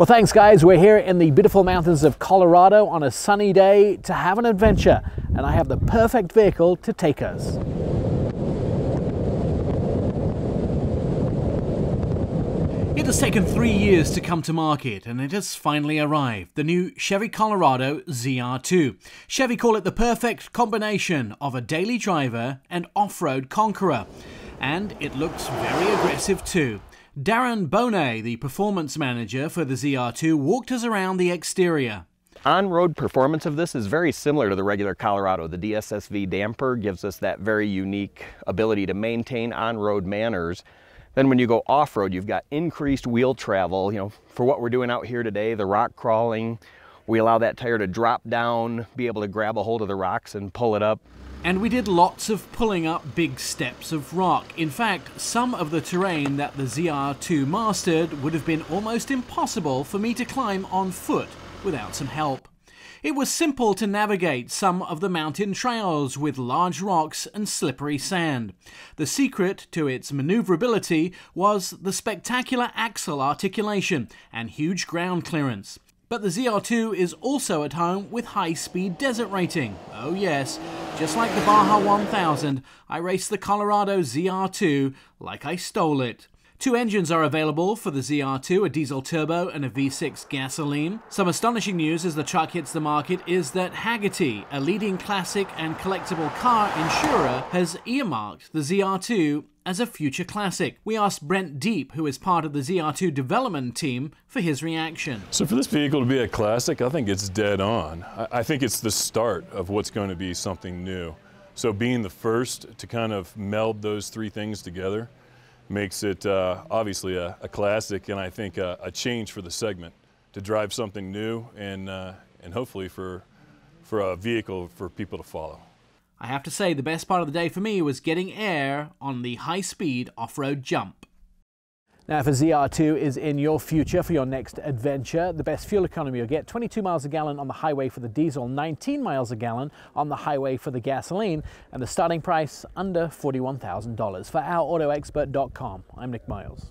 Well, thanks guys. We're here in the beautiful mountains of Colorado on a sunny day to have an adventure, and I have the perfect vehicle to take us. It has taken 3 years to come to market, and it has finally arrived. The new Chevy Colorado ZR2. Chevy call it the perfect combination of a daily driver and off-road conqueror. And it looks very aggressive too. Darren Bonnet, the performance manager for the ZR2, walked us around the exterior. On-road performance of this is very similar to the regular Colorado. The DSSV damper gives us that very unique ability to maintain on-road manners. Then when you go off-road, you've got increased wheel travel. You know, for what we're doing out here today, the rock crawling, we allow that tire to drop down, be able to grab a hold of the rocks and pull it up. And we did lots of pulling up big steps of rock. In fact, some of the terrain that the ZR2 mastered would have been almost impossible for me to climb on foot without some help. It was simple to navigate some of the mountain trails with large rocks and slippery sand. The secret to its maneuverability was the spectacular axle articulation and huge ground clearance. But the ZR2 is also at home with high-speed desert rating. Oh yes, just like the Baja 1000, I raced the Colorado ZR2 like I stole it. 2 engines are available for the ZR2, a diesel turbo and a V6 gasoline. Some astonishing news as the truck hits the market is that Hagerty, a leading classic and collectible car insurer, has earmarked the ZR2 as a future classic. We asked Brent Deep, who is part of the ZR2 development team, for his reaction. So for this vehicle to be a classic, I think it's dead on. I think it's the start of what's going to be something new. So being the first to kind of meld those 3 things together makes it obviously a classic, and I think a change for the segment to drive something new and hopefully for a vehicle for people to follow. I have to say the best part of the day for me was getting air on the high-speed off-road jump. Now, if a ZR2 is in your future for your next adventure, the best fuel economy you'll get, 22 miles a gallon on the highway for the diesel, 19 miles a gallon on the highway for the gasoline, and the starting price under $41,000. For OurAutoExpert.com, I'm Nick Miles.